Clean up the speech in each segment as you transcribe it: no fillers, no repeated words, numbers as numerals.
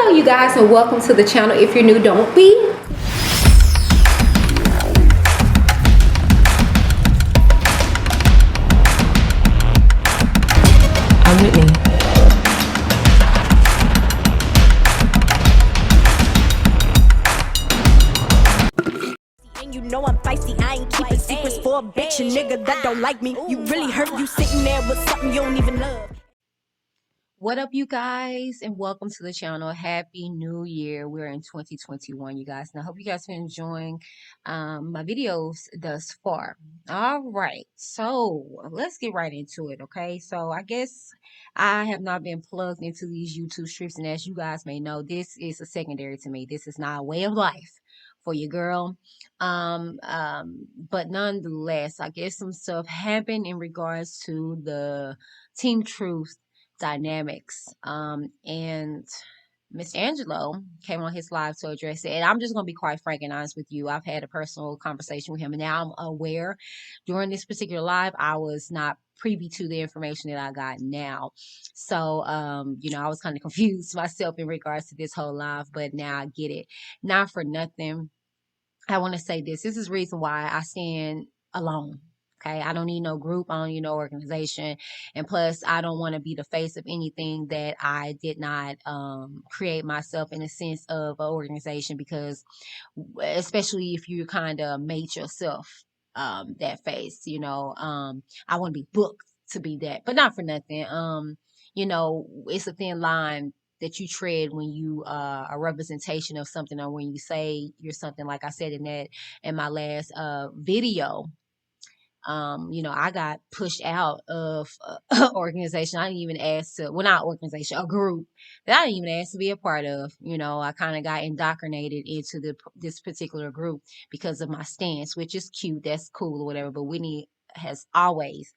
Hello you guys, and welcome to the channel. If you're new, don't be. I'm Whitney. And you know I'm feisty, I ain't keeping secrets for a bitch, a nigga that don't like me. You really hurt, you sitting there with something you don't even love. What up, you guys, and welcome to the channel. Happy New Year. We're in 2021, you guys, and I hope you guys are enjoying my videos thus far. All right, so let's get right into it. Okay, so I guess I have not been plugged into these YouTube streams, and as you guys may know, this is a secondary to me. This is not a way of life for your girl. But nonetheless, I guess some stuff happened in regards to the Team Truth dynamics. And Miss Angelo came on his live to address it. And I'm just gonna be quite frank and honest with you. I've had a personal conversation with him, and now I'm aware during this particular live, I was not privy to the information that I got now. So I was kind of confused myself in regards to this whole live, but now I get it. Not for nothing, I want to say this. This is the reason why I stand alone. Okay. I don't need no group. I don't need no organization. And plus, I don't want to be the face of anything that I did not create myself in a sense of an organization, because especially if you kind of made yourself that face, I want to be booked to be that, but not for nothing. It's a thin line that you tread when you a representation of something, or when you say you're something. Like I said in my last video, I got pushed out of organization. I didn't even ask to, well, not organization, a group that I didn't even ask to be a part of. I kind of got indoctrinated into this particular group because of my stance, which is cute, that's cool or whatever. But Whitney has always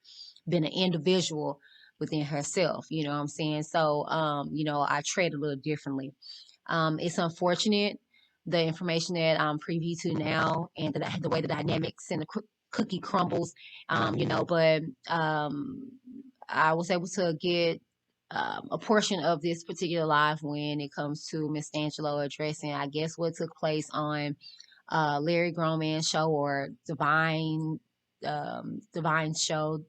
been an individual within herself. You know what I'm saying? So, I tread a little differently. It's unfortunate, the information that I'm privy to now, and the way the dynamics and the cookie crumbles, but I was able to get a portion of this particular live when it comes to Miss Angelo addressing, I guess, what took place on Larry Grown show, or Divine show.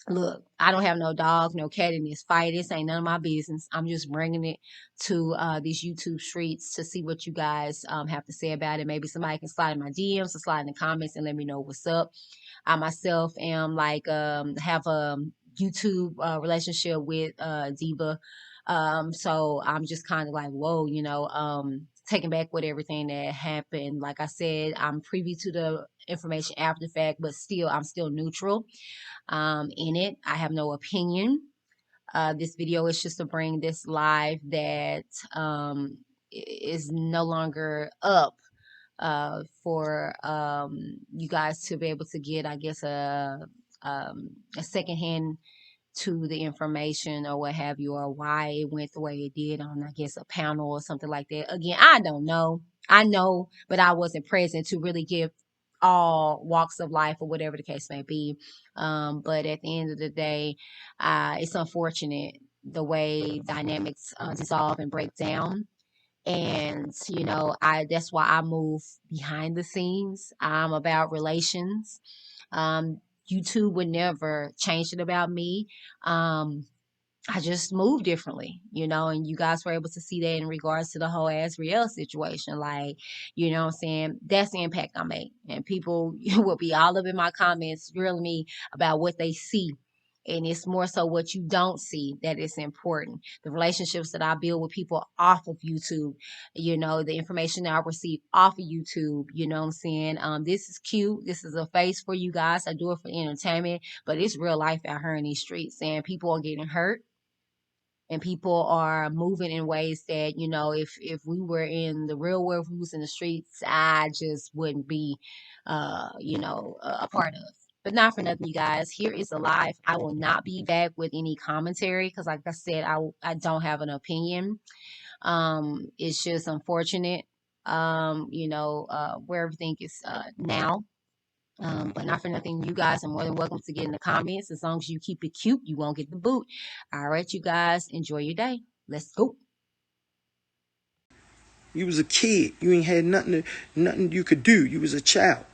Look, I don't have no dog, no cat in this fight. This ain't none of my business. I'm just bringing it to these YouTube streets to see what you guys have to say about it. Maybe somebody can slide in my DMs or slide in the comments and let me know what's up. I myself am have a YouTube relationship with Diva. So I'm just kind of like, whoa, taking back with everything that happened. Like I said, I'm privy to the information after the fact, but still, I'm still neutral in it. I have no opinion. This video is just to bring this live that is no longer up for you guys to be able to get, I guess, a second hand to the information or what have you, or why it went the way it did on, I guess, a panel or something like that. Again, I don't know. I know, but I wasn't present to really give all walks of life or whatever the case may be. But at the end of the day, it's unfortunate the way dynamics dissolve and break down. And that's why I move behind the scenes. I'm about relations. YouTube would never change it about me. I just move differently, and you guys were able to see that in regards to the whole Asriel situation. Like, you know what I'm saying? That's the impact I make. And people will be all up in my comments grilling me about what they see. And it's more so what you don't see that is important. The relationships that I build with people off of YouTube, the information that I receive off of YouTube, you know what I'm saying? This is cute. This is a face for you guys. I do it for entertainment, but it's real life out here in these streets, and people are getting hurt. And people are moving in ways that, if we were in the real world, if we was in the streets, I just wouldn't be, a part of. But not for nothing, you guys. Here is a live. I will not be back with any commentary because, like I said, I don't have an opinion. It's just unfortunate, where everything is now. But not for nothing, you guys are more than welcome to get in the comments. As long as you keep it cute, you won't get the boot. All right, you guys, enjoy your day. Let's go. You was a kid. You ain't had nothing you could do. You was a child.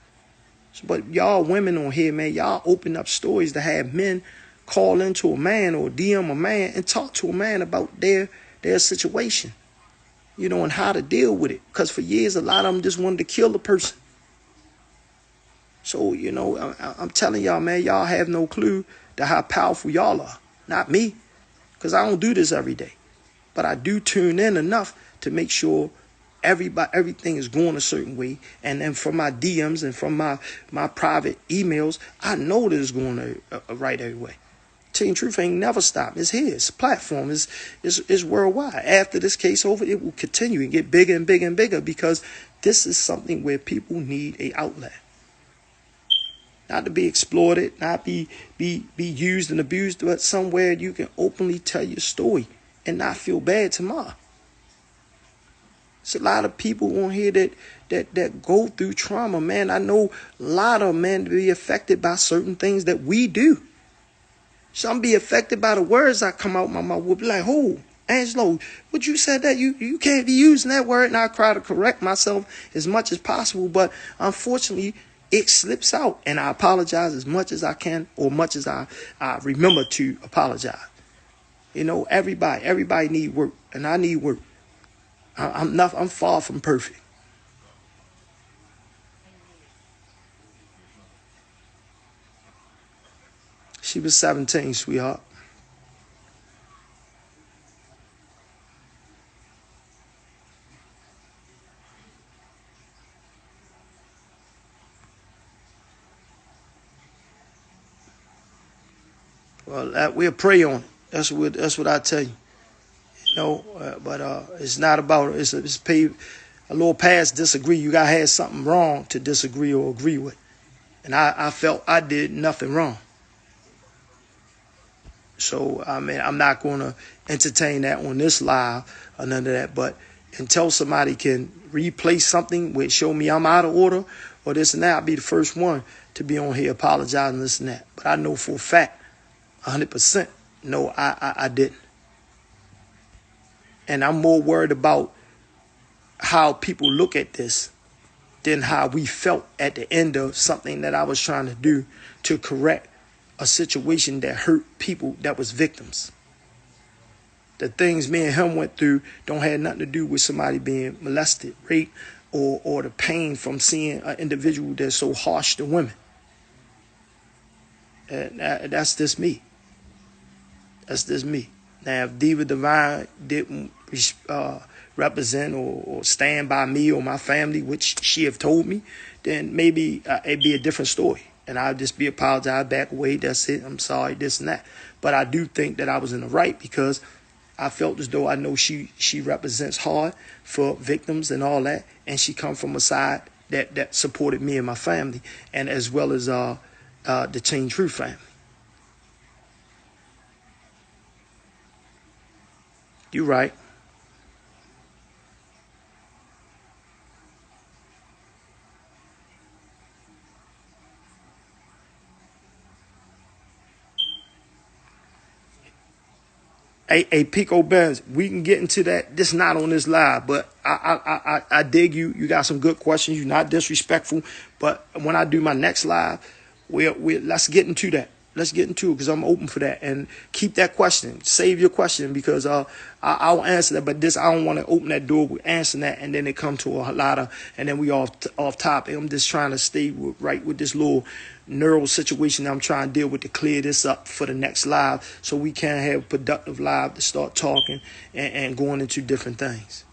But y'all women on here, man, y'all open up stories to have men call into a man or DM a man and talk to a man about their situation, and how to deal with it. Because for years, a lot of them just wanted to kill the person. So, I'm telling y'all, man, y'all have no clue to how powerful y'all are. Not me, because I don't do this every day. But I do tune in enough to make sure everything is going a certain way. And then from my DMs and from my private emails, I know that it's going a right every way. Team Truth ain't never stopped. It's here. It's a platform. It's worldwide. After this case over, it will continue and get bigger and bigger and bigger, because this is something where people need a outlet. Not to be exploited, not be used and abused, but somewhere you can openly tell your story and not feel bad tomorrow. There's a lot of people on here that go through trauma, man. I know a lot of men to be affected by certain things that we do. Some be affected by the words that come out my mouth. Will be like, "Oh, Angelo, what you said that you can't be using that word." And I try to correct myself as much as possible, but unfortunately, it slips out, and I apologize as much as I can, or much as I remember to apologize. Everybody need work, and I need work. I'm far from perfect. She was 17, sweetheart. Well, we'll pray on it. That's what I tell you. But it's not about it. It's pay a little past disagree. You gotta have something wrong to disagree or agree with. And I felt I did nothing wrong. So I'm not gonna entertain that on this live or none of that. But until somebody can replace something which show me I'm out of order or this and that, I'll be the first one to be on here apologizing this and that. But I know for a fact, 100%, no, I didn't. And I'm more worried about how people look at this than how we felt at the end of something that I was trying to do to correct a situation that hurt people that was victims. The things me and him went through don't have nothing to do with somebody being molested, raped, or the pain from seeing an individual that's so harsh to women. And that's just me. That's just me. Now, if Diva Divine didn't represent or stand by me or my family, which she have told me, then maybe it'd be a different story. And I'll just be apologize, back away, that's it, I'm sorry, this and that. But I do think that I was in the right, because I felt as though I know she represents hard for victims and all that. And she come from a side that supported me and my family, and as well as the Chain Truth family. You're right. Hey, Pico Benz, we can get into that. This not on this live, but I dig you. You got some good questions. You're not disrespectful. But when I do my next live, let's get into that. Let's get into it, because I'm open for that. And keep that question. Save your question, because I'll answer that. But I don't want to open that door with answering that, and then it come to a lot of, and then we off topic. I'm just trying to stay right with this little neural situation I'm trying to deal with to clear this up for the next live, so we can have a productive live to start talking and going into different things.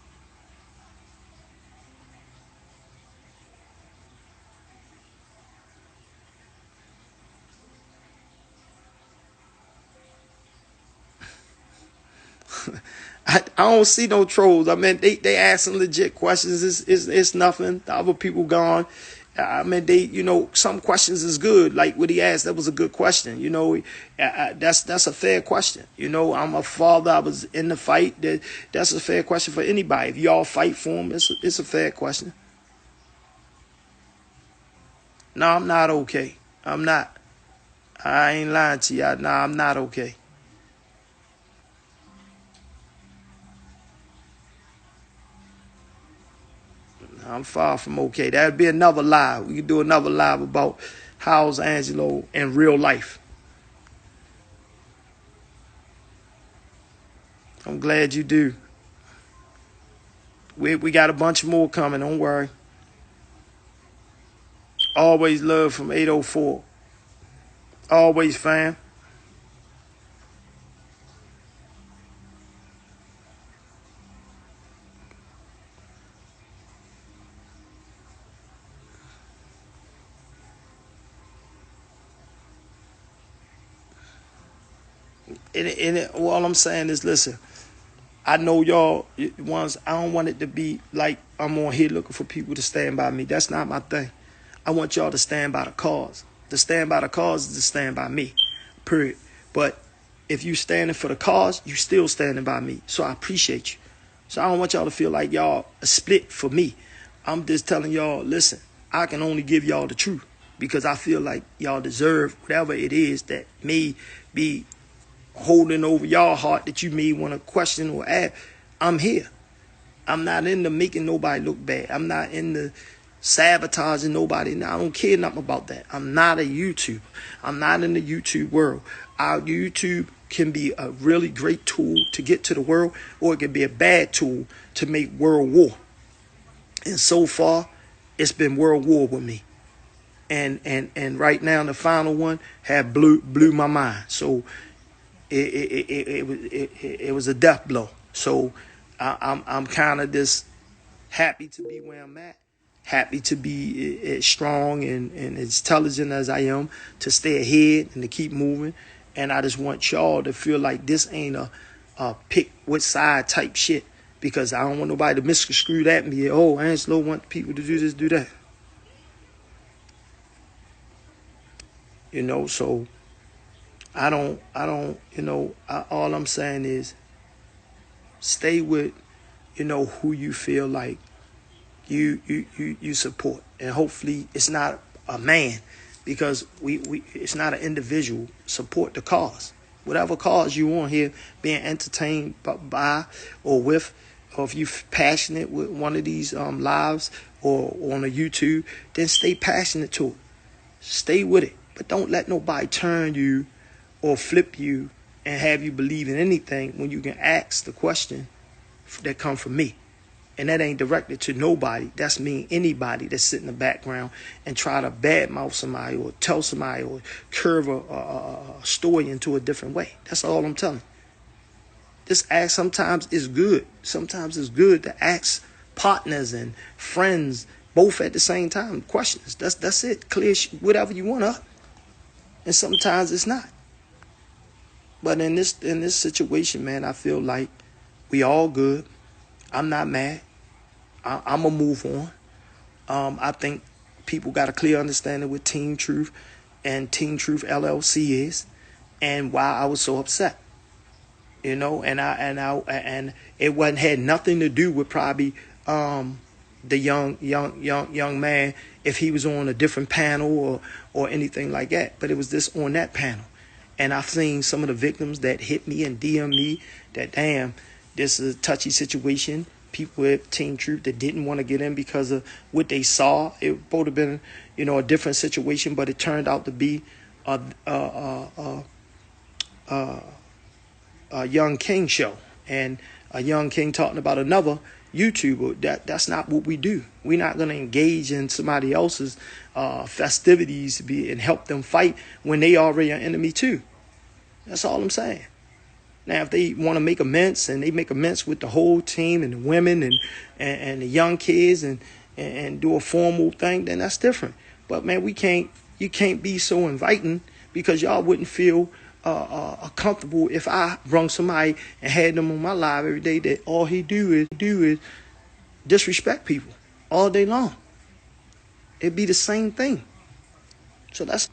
I don't see no trolls. I mean, they asking legit questions. It's nothing. The other people gone. I mean, some questions is good. Like what he asked, that was a good question. That's a fair question. I'm a father. I was in the fight. That's a fair question for anybody. If y'all fight for him, it's a fair question. No, I'm not okay. I'm not. I ain't lying to y'all. No, I'm not okay. I'm far from okay. That'd be another live. We could do another live about how's Angelo in real life. I'm glad you do. We got a bunch more coming. Don't worry. Always love from 804. Always, fam. All I'm saying is, listen, I know y'all ones. I don't want it to be like I'm on here looking for people to stand by me. That's not my thing. I want y'all to stand by the cause. To stand by the cause is to stand by me, period. But if you standing for the cause, you still standing by me. So I appreciate you. So I don't want y'all to feel like y'all a split for me. I'm just telling y'all, listen, I can only give y'all the truth because I feel like y'all deserve whatever it is that may be holding over y'all heart that you may want to question or add. I'm here. I'm not into making nobody look bad. I'm not into sabotaging nobody. Now, I don't care nothing about that. I'm not a YouTuber. I'm not in the YouTube world. Our YouTube can be a really great tool to get to the world, or it can be a bad tool to make world war. And so far, it's been world war with me. And right now, the final one had blew my mind. So it was a death blow. So I'm kind of just happy to be where I'm at, happy to be as strong and as intelligent as I am, to stay ahead and to keep moving. And I just want y'all to feel like this ain't a pick which side type shit, because I don't want nobody to misconstrue that and be, oh, Angelo want people to do this, do that. You know, so I don't, all I'm saying is stay with, who you feel like you support. And hopefully it's not a man, because it's not an individual. Support the cause. Whatever cause you want here, being entertained by or with, or if you're passionate with one of these lives or on a YouTube, then stay passionate to it. Stay with it. But don't let nobody turn you or flip you and have you believe in anything when you can ask the question that come from me. And that ain't directed to nobody. That's mean anybody that sit in the background and try to badmouth somebody or tell somebody or curve a story into a different way. That's all I'm telling. This act sometimes is good. Sometimes it's good to ask partners and friends both at the same time questions. That's it. Clear whatever you want up. And sometimes it's not. But in this situation, man, I feel like we all good. I'm not mad. I'm going to move on. I think people got a clear understanding what Team Truth and Team Truth LLC is, and why I was so upset. And it wasn't had nothing to do with probably the young man if he was on a different panel or anything like that. But it was this on that panel. And I've seen some of the victims that hit me and DM me that, damn, this is a touchy situation. People at Team Truth that didn't want to get in because of what they saw. It would have been, a different situation, but it turned out to be a Young King show, and a Young King talking about another YouTuber. That's not what we do. We're not going to engage in somebody else's festivities and help them fight when they already are enemy too. That's all I'm saying. Now, if they want to make amends, and they make amends with the whole team and the women and the young kids and do a formal thing, then that's different. But man, you can't be so inviting, because y'all wouldn't feel comfortable if I brung somebody and had them on my live every day that all he do is disrespect people all day long. It'd be the same thing. So that's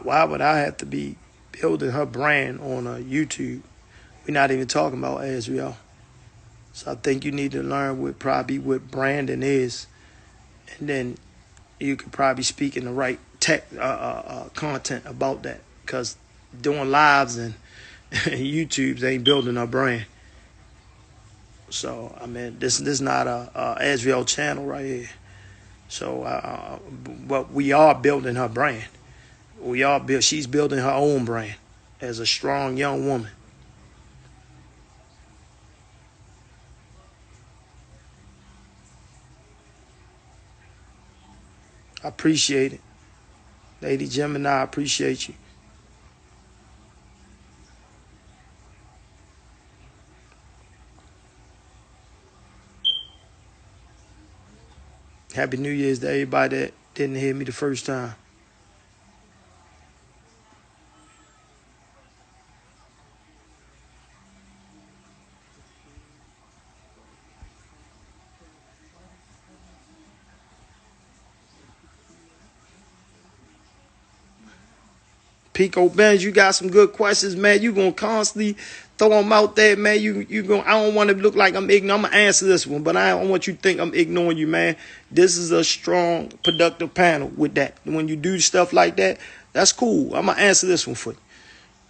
why would I have to be building her brand on a YouTube? We're not even talking about Azriel. So I think you need to learn what branding is, and then you could probably speak in the right tech content about that. Because doing lives and YouTubes ain't building a brand. So I mean, this not a Israel channel right here. So, but we are building her brand. She's building her own brand as a strong young woman. I appreciate it. Lady Gemini, I appreciate you. Happy New Year's to everybody that didn't hear me the first time. Pico Benz, you got some good questions, man. You gonna constantly throw them out there, man. You gonna. I don't want to look like I'm ignorant. I'm gonna answer this one, but I don't want you to think I'm ignoring you, man. This is a strong, productive panel with that. When you do stuff like that, that's cool. I'm gonna answer this one for you,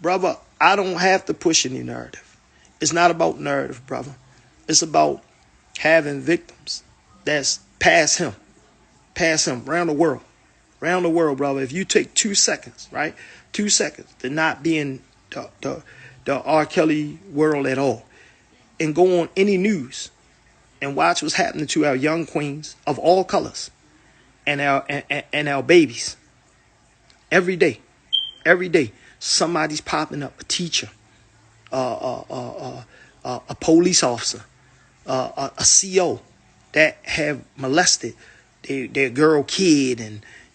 brother. I don't have to push any narrative. It's not about narrative, brother. It's about having victims that's past him around the world. Around the world, brother. If you take 2 seconds, right? 2 seconds to not be in the R. Kelly world at all and go on any news and watch what's happening to our young queens of all colors and our babies. Every day, somebody's popping up. A teacher, a police officer, a CO that have molested their girl kid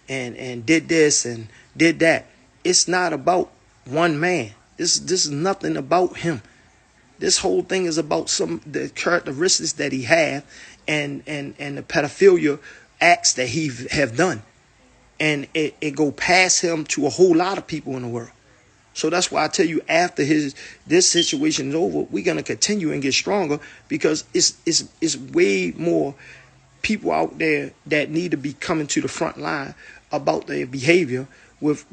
and did this and did that. It's not about one man. This is nothing about him. This whole thing is about the characteristics that he have and the pedophilia acts that he have done. And it go past him to a whole lot of people in the world. So that's why I tell you, after this situation is over, we're gonna continue and get stronger, because it's way more people out there that need to be coming to the front line about their behavior with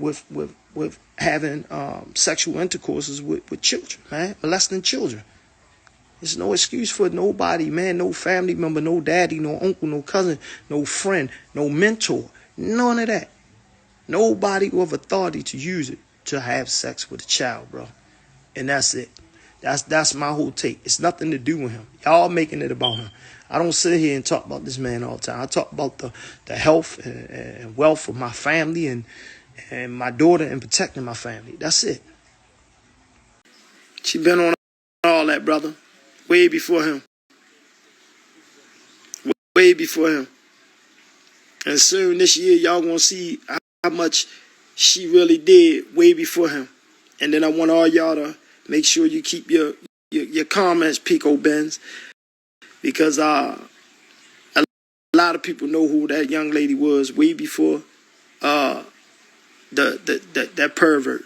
having sexual intercourses with children, man, molesting children. There's no excuse for nobody, man, no family member, no daddy, no uncle, no cousin, no friend, no mentor, none of that. Nobody with authority to use it to have sex with a child, bro. And that's it. That's my whole take. It's nothing to do with him. Y'all making it about him. I don't sit here and talk about this man all the time. I talk about the health and wealth of my family and my daughter and protecting my family. That's it. She been on all that, brother. Way before him. Way before him. And soon this year, y'all gonna see how much she really did way before him. And then I want all y'all to make sure you keep your comments, Pico Benz, because a lot of people know who that young lady was way before that pervert.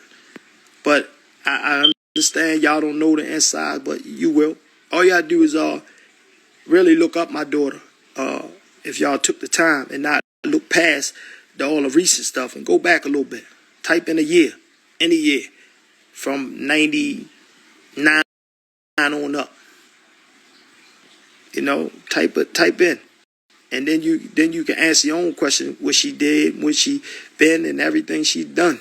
But I understand y'all don't know the inside, but you will. All y'all do is really look up my daughter. If y'all took the time and not look past all the recent stuff and go back a little bit. Type in any year from 99 on up. You know, type in. And then you can answer your own question, what she did, what she been, and everything she's done.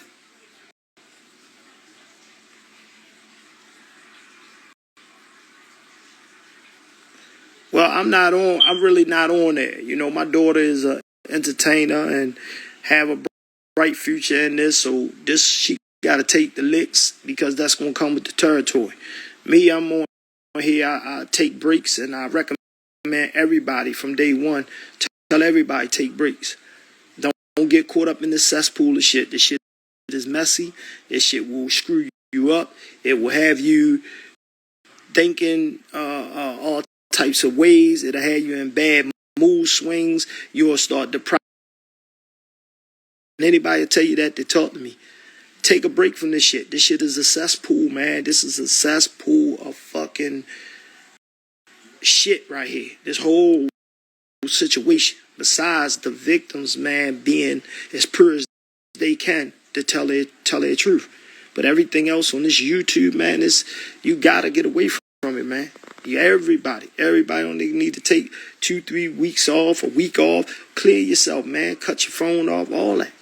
Well, I'm really not on there. You know, my daughter is an entertainer and have a bright future in this, so she got to take the licks, because that's going to come with the territory. Me, I'm on here, I take breaks, and I recommend everybody from day one, tell everybody take breaks. Don't get caught up in the cesspool of shit. This shit is messy. This shit will screw you up. It will have you thinking all types of ways. It'll have you in bad mood swings. You'll start depressing. Anybody tell you that, they talk to me. Take a break from this shit. This shit is a cesspool, man. This is a cesspool of fucking shit right here. This whole situation. Besides the victims, man, being as pure as they can to tell their truth. But everything else on this YouTube, man, you gotta get away from it, man. Everybody only need to take 2-3 weeks off, a week off, clear yourself, man. Cut your phone off, all that.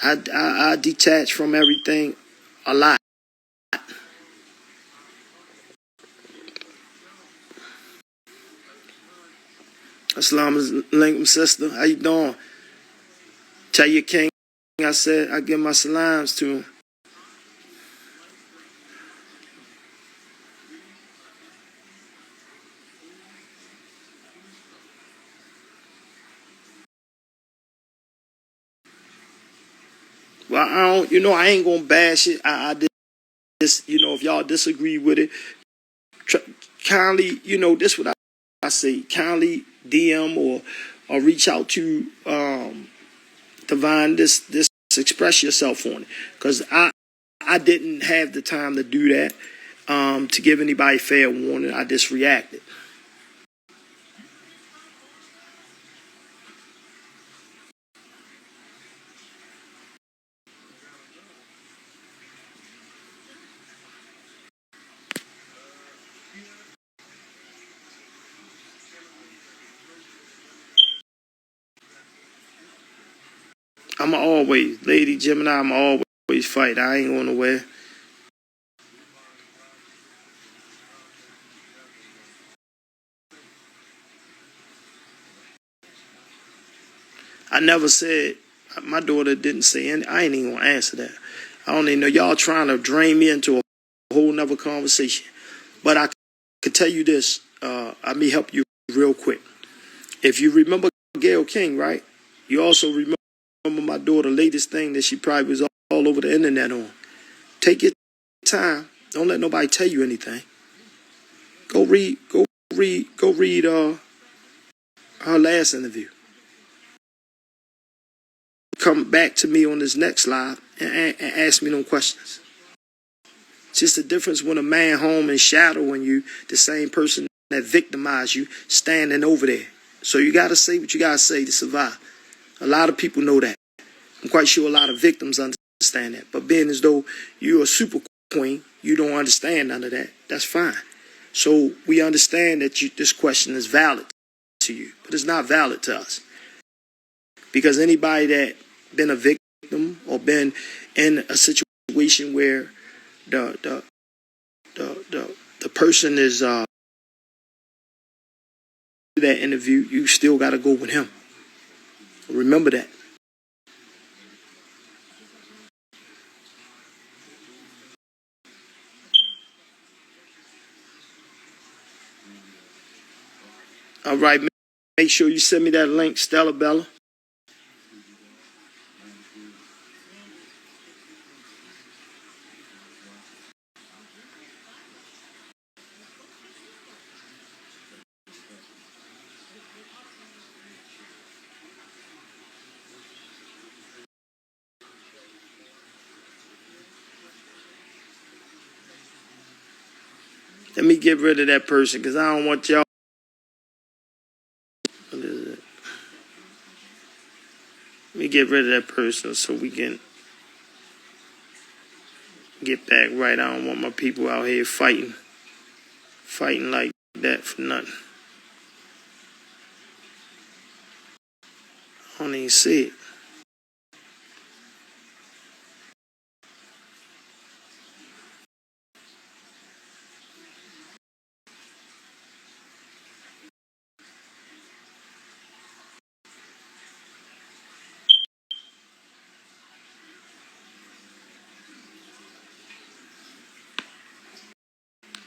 I detach from everything a lot. Assalamu alaikum, sister. How you doing? Tell your king I said I give my salams to him. Well, I ain't gonna bash it. I just, if y'all disagree with it, kindly, this what I say. Kindly DM or reach out to Divine. This express yourself on it, because I didn't have the time to do that. To give anybody fair warning, I just reacted. I'm always, Lady Gemini, I'm always fight. I ain't going nowhere. I never said, my daughter didn't say anything. I ain't even going to answer that. I don't even know. Y'all trying to drain me into a whole nother conversation. But I could tell you this. I may help you real quick. If you remember Gayle King, right? You also remember my daughter's latest thing that she probably was all over the internet on. Take your time. Don't let nobody tell you anything. Go read her last interview. Come back to me on this next live and ask me no questions. It's just the difference when a man home and shadowing you, the same person that victimized you, standing over there. So you got to say what you got to say to survive. A lot of people know that. I'm quite sure a lot of victims understand that. But being as though you're a super queen, you don't understand none of that. That's fine. So we understand that this question is valid to you, but it's not valid to us. Because anybody that been a victim or been in a situation where the person is that interview, you still got to go with him. Remember that. All right, make sure you send me that link, Stella Bella. Let me get rid of that person because I don't want y'all. What is it? Let me get rid of that person so we can get back right. I don't want my people out here fighting like that for nothing. I don't even see it.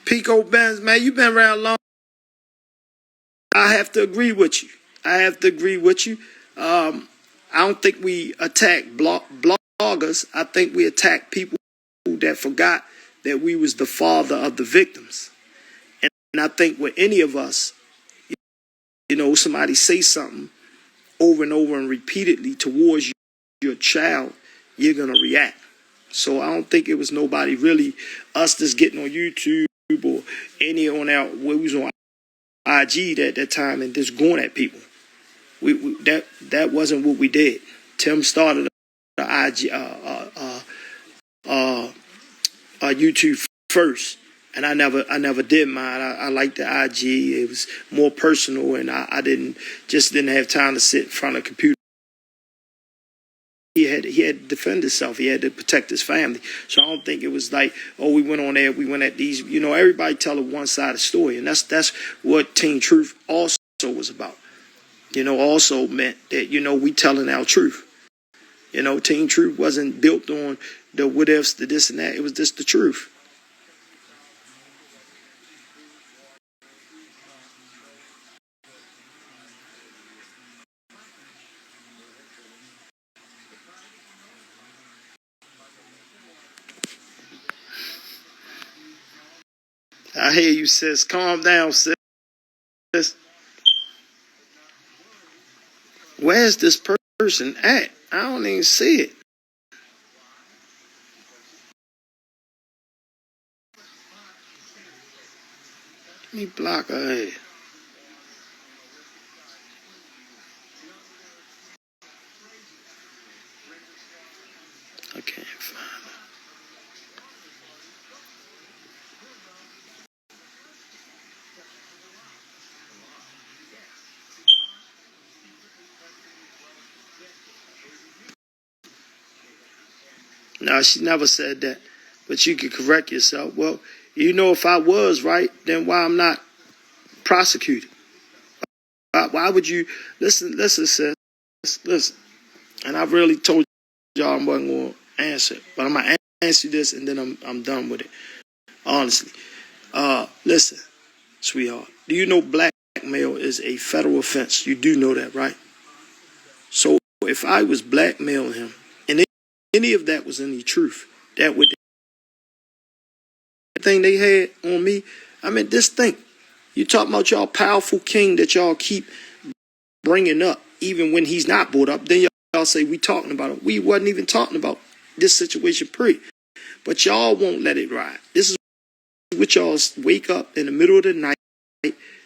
Pico Benz, man, you been around long. I have to agree with you. I don't think we attack bloggers. I think we attack people that forgot that we was the father of the victims. And I think with any of us, somebody say something over and over and repeatedly towards your child, you're going to react. So I don't think it was nobody really, us that's getting on YouTube or any on our where we was on IG at that time and just going at people. That wasn't what we did. Tim started the IG YouTube first, and I never did mine. I liked the IG. It was more personal, and I didn't have time to sit in front of a computer. He had to defend himself. He had to protect his family. So I don't think it was like, oh, we went on there, we went at these. You know, everybody tell a one-sided story, and that's what Team Truth also was about. You know, also meant that, you know, we telling our truth. You know, Team Truth wasn't built on the what ifs, the this and that. It was just the truth. I hear you, sis. Calm down, sis. Where's this person at? I don't even see it. Let me block her head. I can't find her. No, she never said that. But you can correct yourself. Well, you know, if I was right, then why I'm not prosecuted? Why would you listen, sis? Listen. And I've really told y'all I wasn't going to answer. But I'm going to answer this and then I'm done with it. Honestly. Listen, sweetheart. Do you know blackmail is a federal offense? You do know that, right? So if I was blackmailing him and any of that was any truth, that would thing they had on me. I mean, just think. You talking about y'all powerful king that y'all keep bringing up, even when he's not brought up. Then y'all say we talking about him. We wasn't even talking about this situation but y'all won't let it ride. This is what y'all wake up in the middle of the night,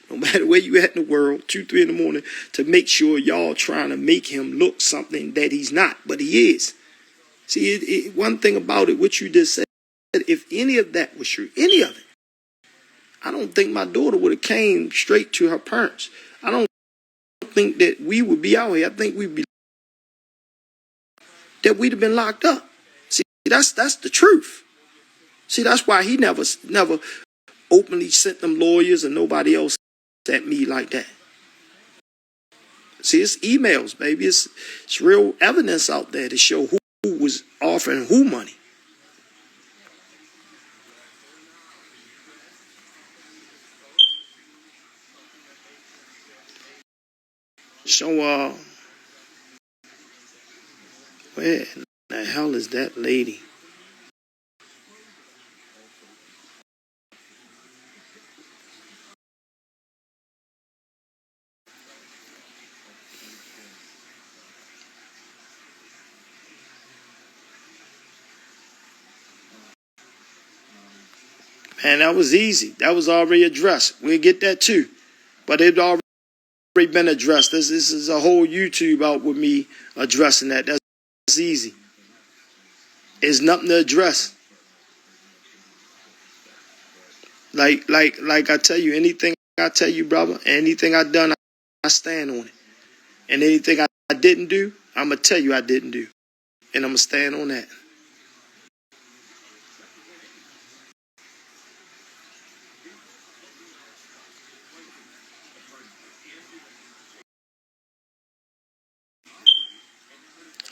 no matter where you at in the world, 2, 3 in the morning, to make sure y'all trying to make him look something that he's not, but he is. See, one thing about it, what you just said, if any of that was true, any of it, I don't think my daughter would have came straight to her parents. I don't think that we would be out here. I think we'd have been locked up. See, that's the truth. See, that's why he never openly sent them lawyers or nobody else at me like that. See, it's emails, baby. It's real evidence out there to show who was offering who money. So, where the hell is that lady? Man, that was easy. That was already addressed. We'll get that too. But it already been addressed. This is a whole YouTube out with me addressing that. That's easy. It's nothing to address. Like I tell you, anything I tell you, brother, anything I done, I stand on it. And anything I didn't do, I'm going to tell you I didn't do. And I'm going to stand on that.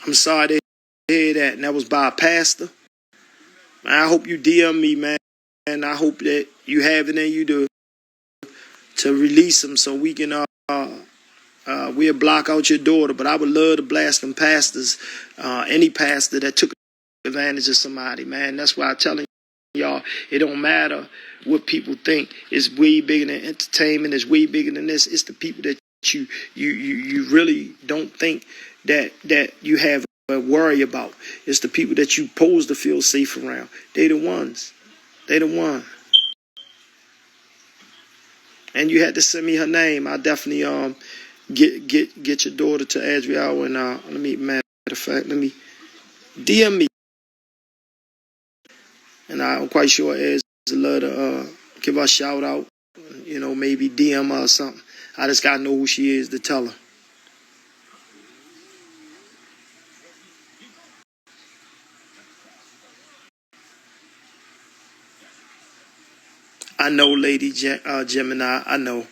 I'm sorry to hear that. And that was by a pastor. Man, I hope you DM me, man. And I hope that you have it in you to release them so we can we'll block out your daughter. But I would love to blast them pastors, any pastor that took advantage of somebody, man. That's why I'm telling y'all, it don't matter what people think. It's way bigger than entertainment. It's way bigger than this. It's the people that you really don't think that you have a worry about. It's the people that you supposed to feel safe around. They the ones. They the one. And you had to send me her name. I definitely get your daughter to Adriel, and let me, matter of fact, let me DM me. And I'm quite sure Ed's love to give her a shout out. You know, maybe DM her or something. I just gotta know who she is to tell her. I know, Lady Gemini. I know.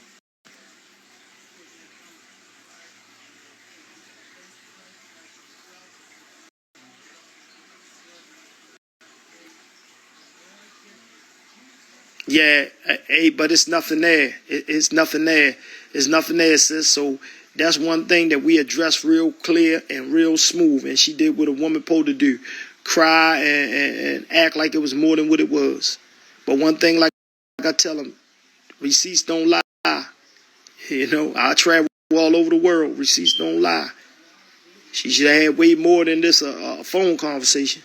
Yeah, hey, but it's nothing there. It's nothing there. It's nothing there, sis. So that's one thing that we addressed real clear and real smooth. And she did what a woman supposed to do. Cry and act like it was more than what it was. But one thing, like I tell them, receipts don't lie. You know, I travel all over the world. Receipts don't lie. She should have had way more than this a phone conversation.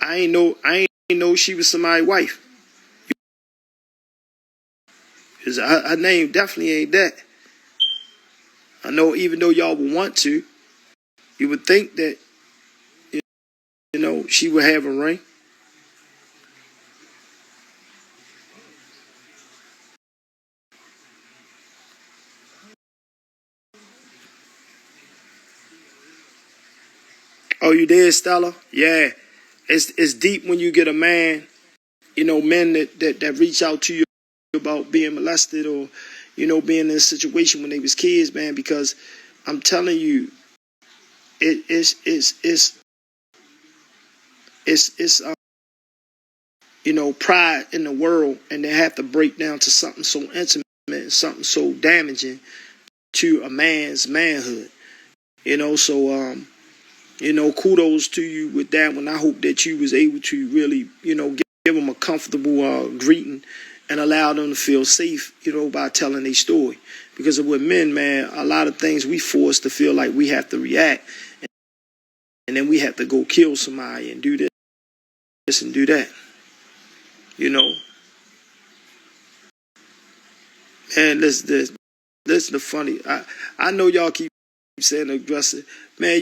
I ain't know she was somebody's wife. Cause her name definitely ain't that. I know, even though y'all would want to, you would think that, you know, she would have a ring. Oh, you did, Stella? Yeah. It's deep when you get a man, you know, men that reach out to you about being molested or, you know, being in a situation when they was kids, man, because I'm telling you, it's you know, pride in the world, and they have to break down to something so intimate and something so damaging to a man's manhood. You know, so you know, kudos to you with that one. I hope that you was able to really, you know, give them a comfortable greeting and allow them to feel safe, you know, by telling their story. Because with men, man, a lot of things we forced to feel like we have to react, and then we have to go kill somebody and do this and do that. You know, and listen, the funny. I know y'all keep saying aggressive, man.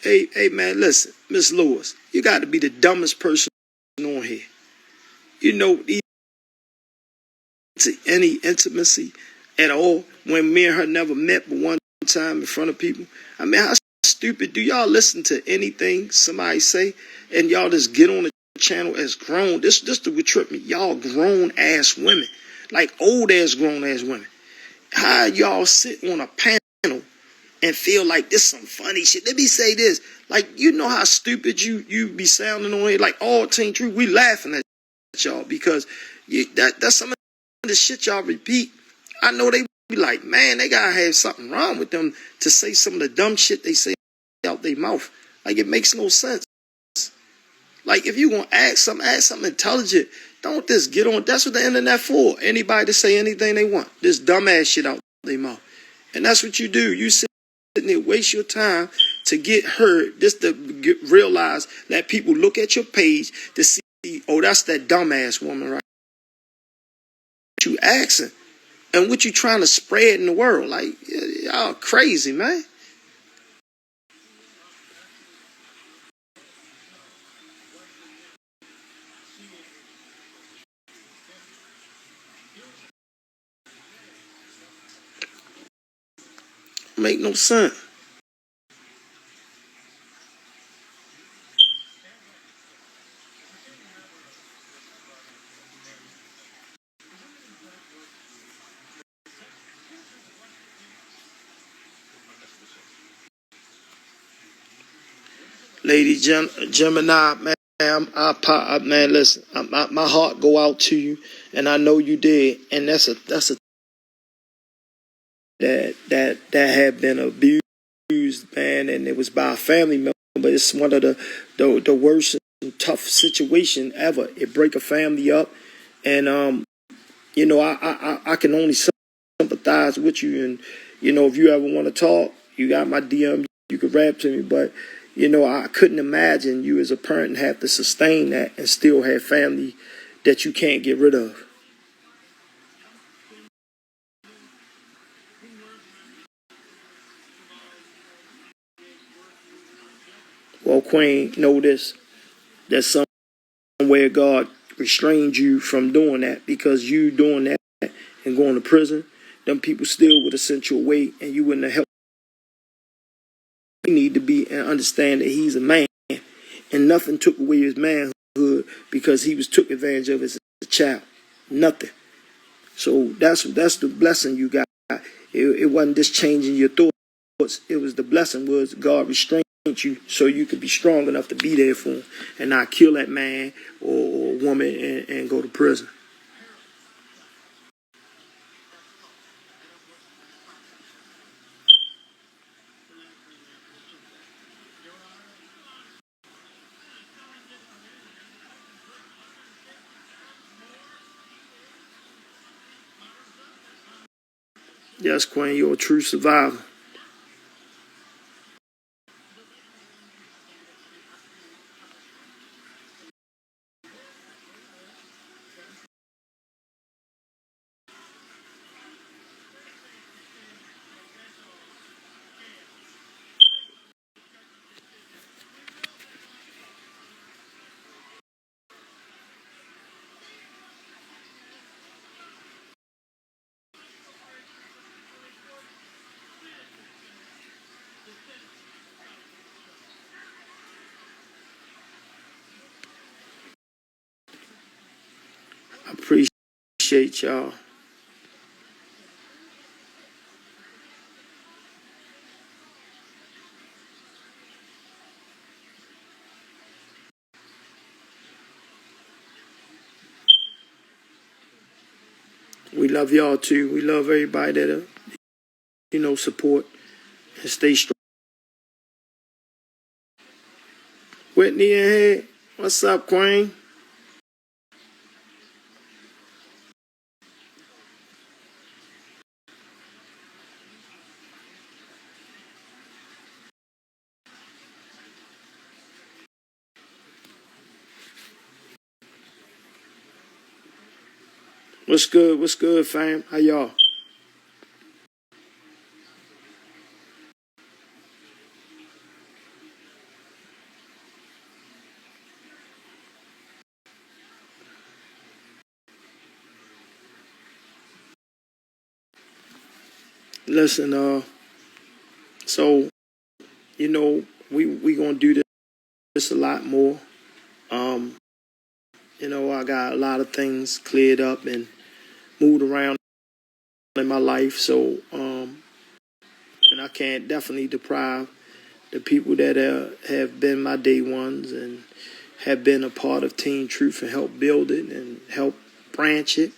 Hey, man, listen, Miss Lewis, you got to be the dumbest person on here. You know, any intimacy at all when me and her never met but one time in front of people. I mean, how stupid do y'all listen to anything somebody say and y'all just get on the channel as grown? This would trip me. Y'all grown ass women, like old ass grown ass women. How y'all sit on a panel and feel like this some funny shit? Let me say this. Like, you know how stupid you be sounding on here? Like, all Team True, we laughing at y'all because that's some of the shit y'all repeat. I know they be like, man, they gotta have something wrong with them to say some of the dumb shit they say out their mouth. Like, it makes no sense. Like, if you gonna ask something intelligent. Don't just get on. That's what the internet for. Anybody to say anything they want. This dumbass shit out their mouth. And that's what you do. You sit there, waste your time to get heard, just to realize that people look at your page to see, oh, that's that dumbass woman, right? What you asking and what you trying to spread in the world. Like, y'all crazy, man. Make no sense. Lady Gemini, man, man, listen, my heart go out to you, and I know you did, and that's a that had been abused, man, and it was by a family member. But it's one of the worst and tough situation ever. It break a family up, And I can only sympathize with you. And if you ever want to talk, you got my DM. You could rap to me. But I couldn't imagine you as a parent have to sustain that and still have family that you can't get rid of. Well, Queen, know this. That somewhere God restrained you from doing that, because you doing that and going to prison, them people still would have sent you away and you wouldn't have helped. You need to be and understand that he's a man, and nothing took away his manhood because he was took advantage of as a child. Nothing. So that's the blessing you got. It wasn't just changing your thoughts. It was the blessing was God restrained you so you could be strong enough to be there for him and not kill that man or woman and go to prison. Yes, Queen, you're a true survivor. I appreciate y'all. We love y'all too. We love everybody that support and stay strong. Whitney in here. What's up, Queen? What's good? What's good, fam? How y'all? Listen, so we gonna do this a lot more. Um, I got a lot of things cleared up and moved around in my life, so and I can't definitely deprive the people that have been my day ones and have been a part of Team Truth and help build it and help branch it.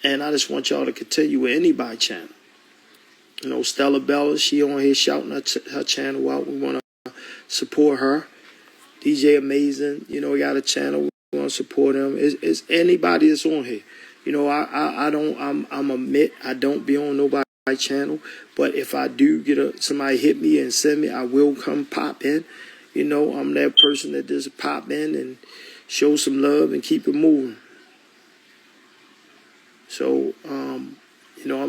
And I just want y'all to continue with anybody channel. Stella Bella, she on here shouting her channel out. We want to support her. DJ Amazing, we got a channel. We want to support him. It's anybody that's on here. I'm admit I don't be on nobody's channel, but if I do get somebody hit me and send me, I will come pop in. I'm that person that just pop in and show some love and keep it moving. So, I'm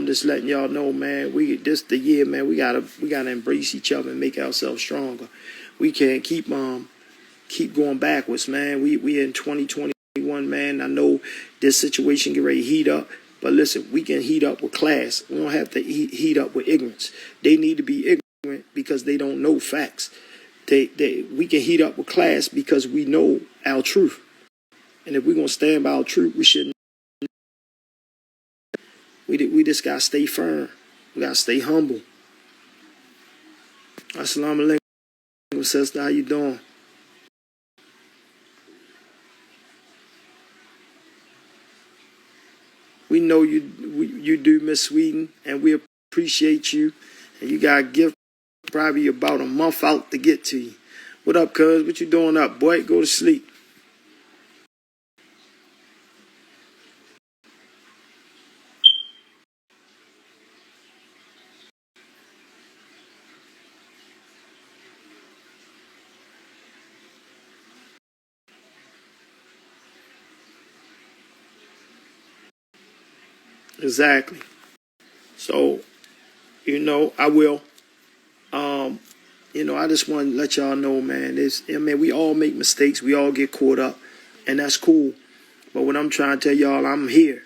just letting y'all know, man, this the year, man, we gotta embrace each other and make ourselves stronger. We can't keep going backwards, man. We in 2021, man. I know this situation get ready to heat up, but listen, we can heat up with class. We don't have to heat up with ignorance. They need to be ignorant because they don't know facts. We can heat up with class because we know our truth. And if we're gonna stand by our truth, we shouldn't. We just gotta stay firm. We gotta stay humble. Assalamu alaikum, sister. How you doing? We know you do, Miss Sweden, and we appreciate you. And you got a gift probably about a month out to get to you. What up, cuz? What you doing up, boy? Go to sleep. Exactly. So, I will. Um, I just want to let y'all know, man, we all make mistakes. We all get caught up, and that's cool. But what I'm trying to tell y'all, I'm here.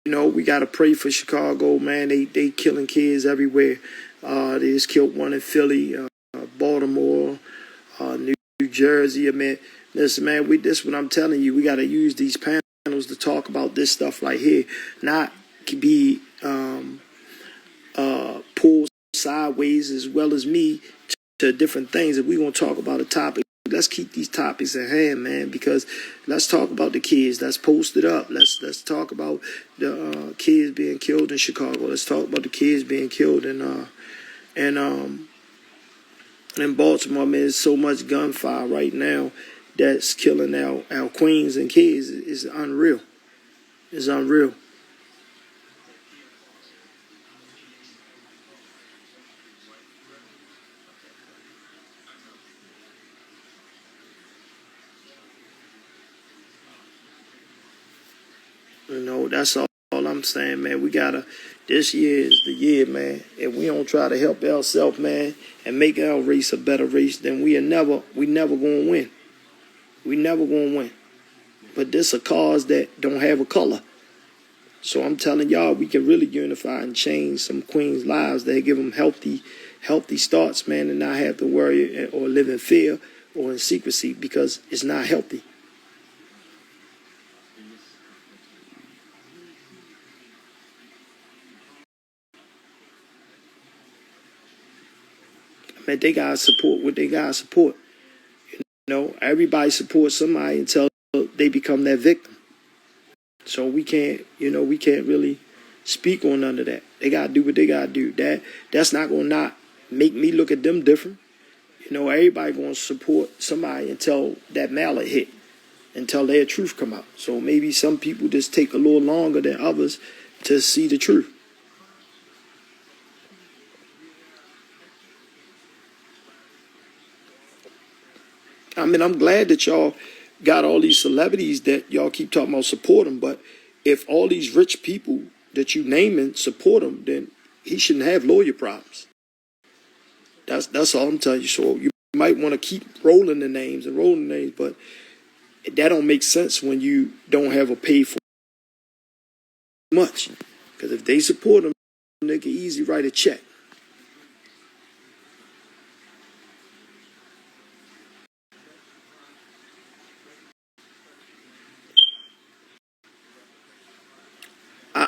We got to pray for Chicago, man. They killing kids everywhere. They just killed one in Philly, Baltimore, New Jersey. I mean, listen, man, this what I'm telling you. We got to use these panels to talk about this stuff right here, not be pulled sideways as well as me to different things. If we're going to talk about a topic, let's keep these topics at hand, man, because let's talk about the kids. Let's post it up. Let's talk about the kids being killed in Chicago. Let's talk about the kids being killed in Baltimore. Man, there's so much gunfire right now that's killing our queens and kids. It's unreal. It's unreal. That's all I'm saying, man. This year is the year, man. If we don't try to help ourselves, man, and make our race a better race, then we never gonna win. We never gonna win. But this a cause that don't have a color. So I'm telling y'all, we can really unify and change some queens' lives. They give them healthy starts, man, and not have to worry or live in fear or in secrecy because it's not healthy. Man, they gotta support what they gotta support. Everybody supports somebody until they become that victim. So we can't really speak on none of that. They gotta do what they gotta do. That's not gonna not make me look at them different. Everybody gonna support somebody until that mallet hit, until their truth come out. So maybe some people just take a little longer than others to see the truth. I mean, I'm glad that y'all got all these celebrities that y'all keep talking about support them, but if all these rich people that you naming support him, then he shouldn't have lawyer problems. That's all I'm telling you. So you might want to keep rolling the names, but that don't make sense when you don't have a pay for much. Because if they support him, they can easily write a check.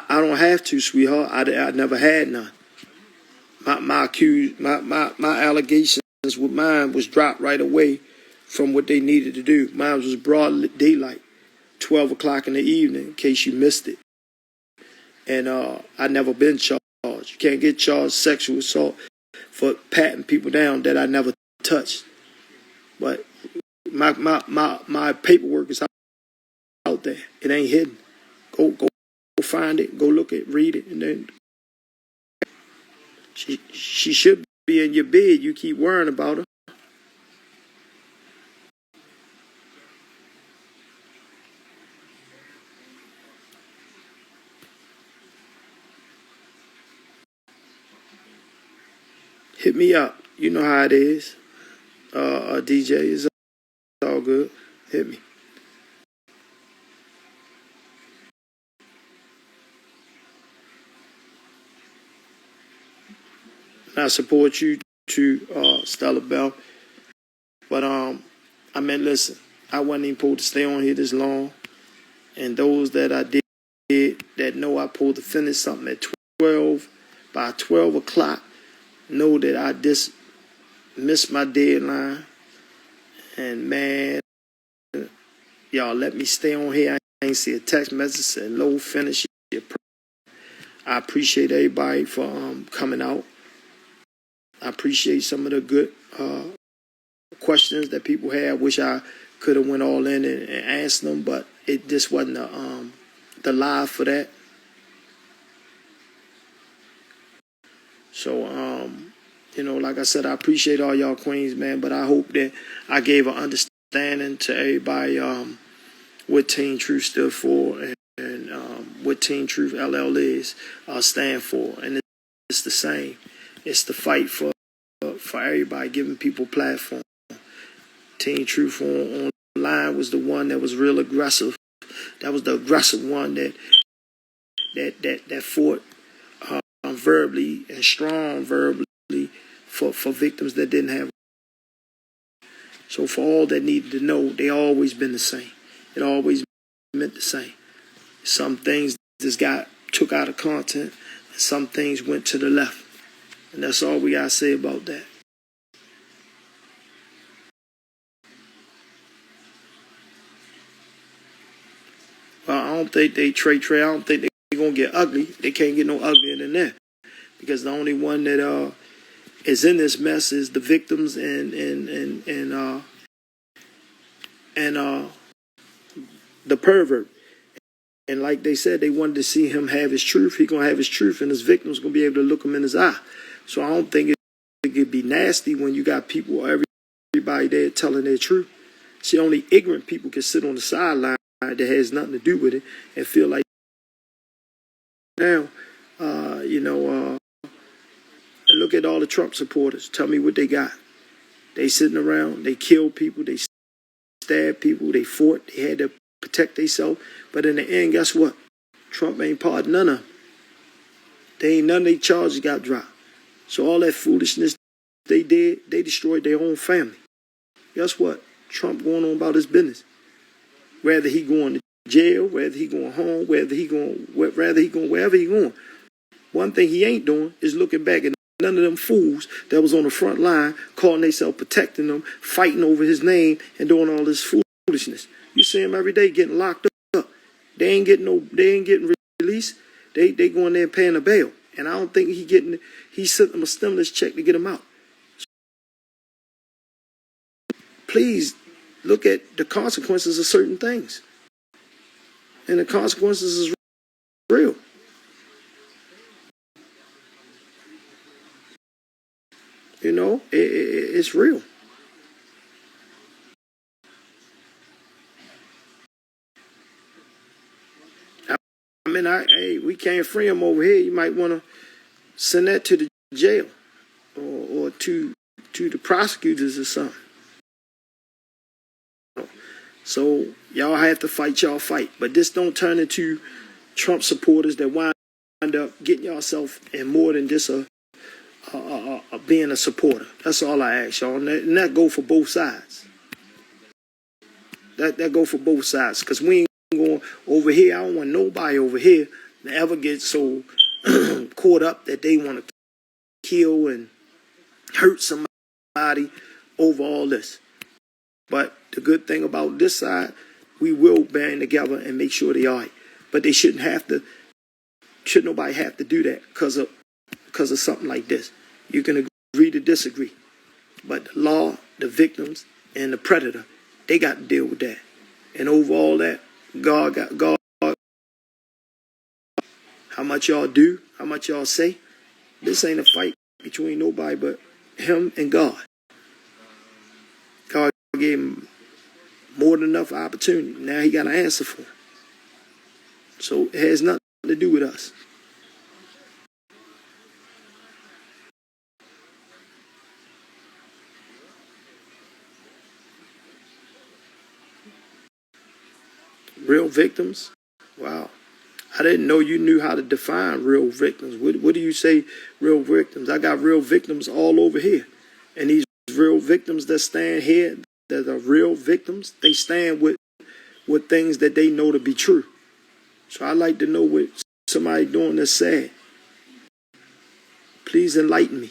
I don't have to, sweetheart. I never had none. My allegations with mine was dropped right away from what they needed to do. Mine was broad daylight, 12 o'clock in the evening, in case you missed it. And I never been charged. You can't get charged sexual assault for patting people down that I never touched. But my paperwork is out there. It ain't hidden. Go find it. Go look it. Read it, and then she should be in your bed. You keep worrying about her. Hit me up. You know how it is. DJ is all good. Hit me. I support you too, Stella Bell. But I mean, listen, I wasn't even supposed to stay on here this long. And those that I did that know I supposed to finish something at 12, by 12 o'clock, know that I just missed my deadline. And man, y'all let me stay on here. I ain't see a text message saying low finish. I appreciate everybody for coming out. I appreciate some of the good questions that people had. Wish I could have went all in and answered them, but it just wasn't the live for that. So You know, like I said, I appreciate all y'all queens, man, but I hope that I gave an understanding to everybody what Team Truth stood for and what Team Truth LL is stand for. And it's the same. It's the fight for everybody, giving people platform. Team Truth online was the one that was real aggressive. That was the aggressive one that fought verbally and strong verbally for victims that didn't have. So for all that needed to know, they always been the same. It always meant the same. Some things just got took out of content, and some things went to the left. And that's all we gotta say about that. Well, I don't think they Trey. I don't think they're gonna get ugly. They can't get no uglier than that. Because the only one that is in this mess is the victims and the pervert. And like they said, they wanted to see him have his truth. He gonna have his truth, and his victim's gonna be able to look him in his eye. So I don't think it could be nasty when you got people, everybody there telling their truth. See, only ignorant people can sit on the sideline that has nothing to do with it and feel like now, look at all the Trump supporters. Tell me what they got. They sitting around, they kill people, they stab people, they fought, they had to protect themselves. But in the end, guess what? Trump ain't pardoned none of them. None of their charges got dropped. So all that foolishness they did, they destroyed their own family. Guess what? Trump going on about his business. Whether he going to jail, whether he going home, whether he going wherever he going. One thing he ain't doing is looking back at none of them fools that was on the front line, calling themselves protecting them, fighting over his name, and doing all this foolishness. You see him every day getting locked up. They ain't getting released. They going there and paying a bail. And I don't think he sent them a stimulus check to get him out. Please look at the consequences of certain things. And the consequences is real. You know, it's real. I mean, we can't free him over here. You might want to send that to the jail or to the prosecutors or something. So y'all have to fight y'all fight. But this don't turn into Trump supporters that wind up getting yourself in more than just being a supporter. That's all I ask y'all. And that go for both sides. That go for both sides. Because we ain't going over here. I don't want nobody over here to ever get so caught up that they want to kill and hurt somebody over all this. But the good thing about this side, we will band together and make sure they are right. But they shouldn't nobody have to do that because of something like this. You can agree to disagree. But the law, the victims, and the predator, they got to deal with that. And over all that, God. How much y'all do, how much y'all say, this ain't a fight between nobody but him and God. God gave him more than enough opportunity. Now he got an answer for it. So it has nothing to do with us. Real victims? Wow. I didn't know you knew how to define real victims. What do you say real victims? I got real victims all over here. And these real victims that stand here, that are real victims, they stand with things that they know to be true. So I like to know what somebody doing that's sad. Please enlighten me.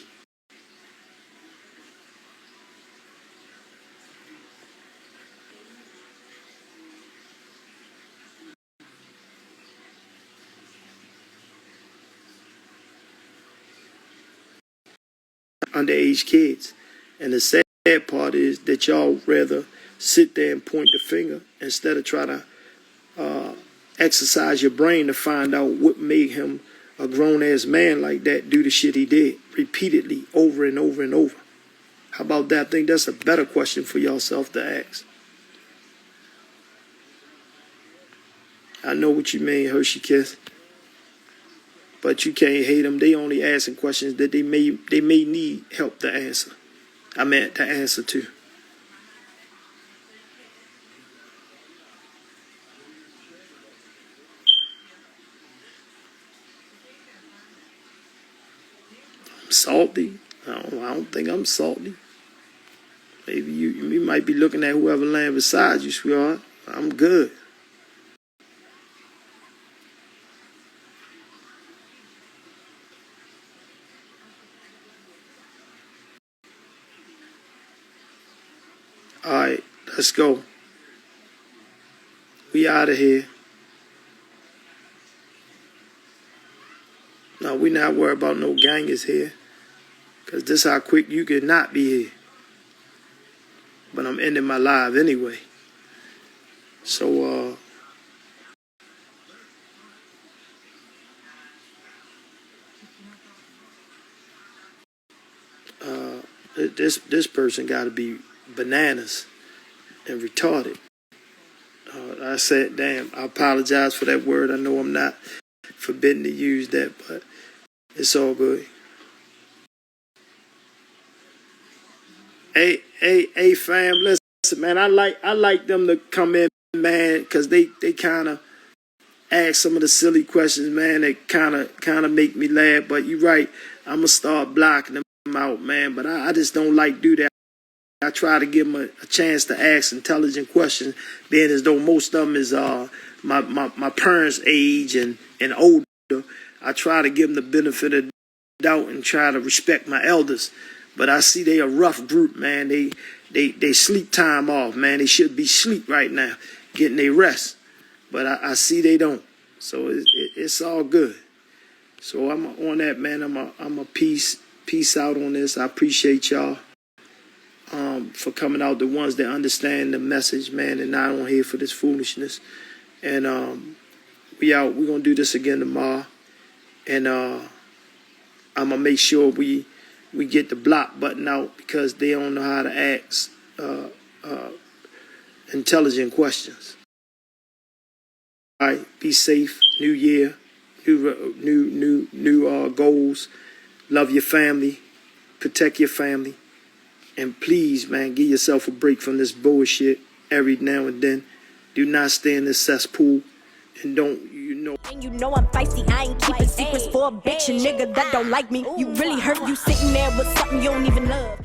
Underage kids. And the sad part is that y'all rather sit there and point the finger instead of try to exercise your brain to find out what made him a grown-ass man like that do the shit he did repeatedly over and over and over? How about that? I think that's a better question for yourself to ask. I know what you mean, Hershey Kiss. But you can't hate them. They only asking questions that they may need help to answer. I meant to answer to. I'm salty? I don't think I'm salty. Maybe you might be looking at whoever laying beside you, sweetheart. I'm good. All right, let's go. We out of here. No, we not worried about no gangers here. Because this how quick you could not be here. But I'm ending my live anyway. So, this person got to be bananas and retarded. I said, damn, I apologize for that word. I know I'm not forbidden to use that, but it's all good. Hey, fam, listen, man, I like them to come in, man, because they kind of ask some of the silly questions, man, that kind of make me laugh. But you're right, I'm going to start blocking them out, man, but I just don't like do that. I try to give them a chance to ask intelligent questions, being as though most of them is my parents' age and older. I try to give them the benefit of the doubt and try to respect my elders. But I see they a rough group, man. They sleep time off, man. They should be sleep right now, getting their rest. But I see they don't. So it's all good. So I'm on that, man. I'm a peace out on this. I appreciate y'all for coming out, the ones that understand the message, man, and not on here for this foolishness. And we out. We're gonna do this again tomorrow. And I'm gonna make sure we get the block button out because they don't know how to ask intelligent questions. All right, be safe. New year, new goals. Love your family, protect your family, and please, man, give yourself a break from this bullshit every now and then. Do not stay in this cesspool, and don't. And you know I'm feisty, I ain't keeping secrets for a bitch, a nigga that don't like me. You really hurt, you sitting there with something you don't even love.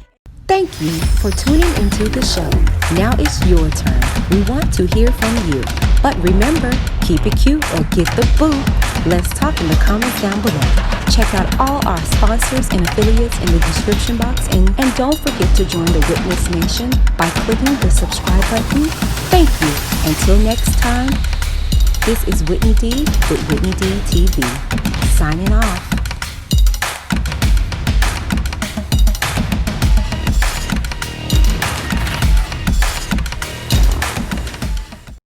Thank you for tuning into the show. Now it's your turn. We want to hear from you. But remember, keep it cute or get the boot. Let's talk in the comments down below. Check out all our sponsors and affiliates in the description box. And don't forget to join the Witness Nation by clicking the subscribe button. Thank you. Until next time, this is Whitney D with Whitney D TV. Signing off.